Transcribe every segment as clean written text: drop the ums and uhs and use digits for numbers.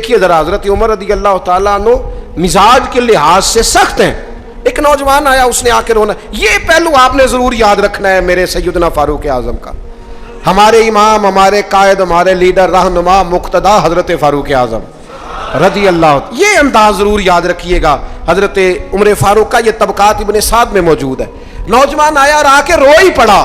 دیکھیے ذرا حضرت عمر رضی اللہ تعالیٰ عنہ مزاج کے لحاظ سے سخت ہیں. ایک نوجوان آیا, اس نے آ کے رونا. یہ پہلو آپ نے ضرور یاد رکھنا ہے میرے سیدنا فاروق اعظم کا, ہمارے امام, ہمارے قائد, ہمارے لیڈر, رہنما, مقتدا حضرت فاروق اعظم رضی اللہ. یہ انداز ضرور یاد رکھیے گا. حضرت عمر فاروق کا یہ طبقات ابن سعد میں موجود ہے. نوجوان آیا اور آ کے رو ہی پڑا.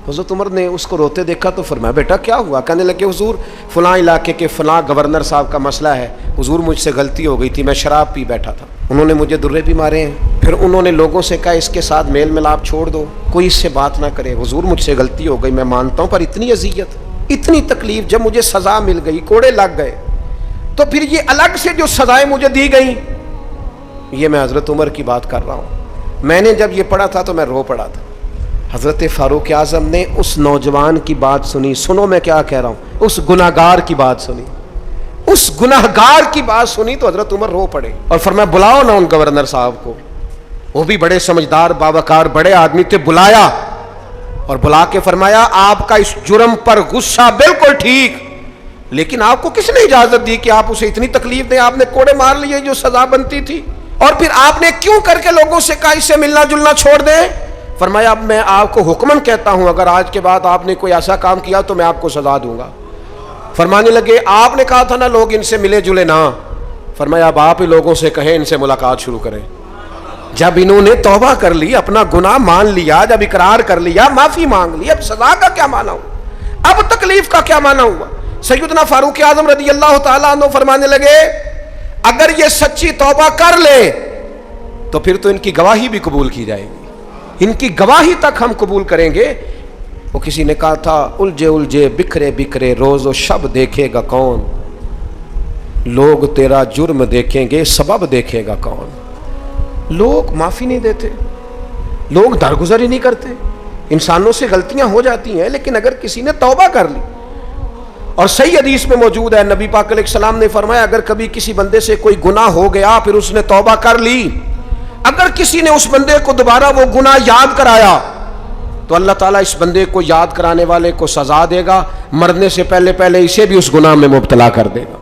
حضرت عمر نے اس کو روتے دیکھا تو فرمایا بیٹا کیا ہوا؟ کہنے لگے حضور فلاں علاقے کے فلاں گورنر صاحب کا مسئلہ ہے. حضور مجھ سے غلطی ہو گئی تھی, میں شراب پی بیٹھا تھا, انہوں نے مجھے درے بھی مارے ہیں, پھر انہوں نے لوگوں سے کہا اس کے ساتھ میل ملاپ چھوڑ دو, کوئی اس سے بات نہ کرے. حضور مجھ سے غلطی ہو گئی, میں مانتا ہوں, پر اتنی اذیت, اتنی تکلیف, جب مجھے سزا مل گئی, کوڑے لگ گئے, تو پھر یہ الگ سے جو سزائیں مجھے دی گئیں, یہ میں حضرت عمر کی بات کر رہا ہوں. میں نے جب یہ پڑھا تھا تو میں رو پڑا تھا. حضرت فاروق اعظم نے اس نوجوان کی بات سنی. سنو میں کیا کہہ رہا ہوں, اس گناہگار کی بات سنی, اس گناہگار کی بات سنی تو حضرت عمر رو پڑے اور فرمایا بلاؤ نا ان گورنر صاحب کو. وہ بھی بڑے سمجھدار باوقار بڑے آدمی تھے. بلایا اور بلا کے فرمایا آپ کا اس جرم پر غصہ بالکل ٹھیک, لیکن آپ کو کس نے اجازت دی کہ آپ اسے اتنی تکلیف دیں؟ آپ نے کوڑے مار لیے جو سزا بنتی تھی, اور پھر آپ نے کیوں کر کے لوگوں سے کہا اس سے ملنا جلنا چھوڑ دیں؟ فرمایا اب میں آپ کو حکمن کہتا ہوں, اگر آج کے بعد آپ نے کوئی ایسا کام کیا تو میں آپ کو سزا دوں گا. فرمانے لگے آپ نے کہا تھا نا لوگ ان سے ملے جلے نہ. فرمایا اب آپ ہی لوگوں سے کہیں ان سے ملاقات شروع کریں. جب انہوں نے توبہ کر لی, اپنا گناہ مان لیا, جب اقرار کر لیا, معافی مانگ لی, اب سزا کا کیا معنی ہوا, اب تکلیف کا کیا معنی ہوا؟ سیدنا فاروق اعظم رضی اللہ تعالیٰ عنہ فرمانے لگے اگر یہ سچی توبہ کر لے تو پھر تو ان کی گواہی بھی قبول کی جائے گی, ان کی گواہی تک ہم قبول کریں گے. وہ کسی نے کہا تھا الجھے الجھے بکھرے بکھرے روز و شب دیکھے گا کون, لوگ تیرا جرم دیکھیں گے سبب دیکھے گا کون. لوگ معافی نہیں دیتے, لوگ درگزر ہی نہیں کرتے. انسانوں سے غلطیاں ہو جاتی ہیں, لیکن اگر کسی نے توبہ کر لی, اور صحیح حدیث میں موجود ہے نبی پاک علیہ السلام نے فرمایا اگر کبھی کسی بندے سے کوئی گناہ ہو گیا پھر اس نے توبہ کر لی, اگر کسی نے اس بندے کو دوبارہ وہ گناہ یاد کرایا تو اللہ تعالیٰ اس بندے کو یاد کرانے والے کو سزا دے گا, مرنے سے پہلے اسے بھی اس گناہ میں مبتلا کر دے گا.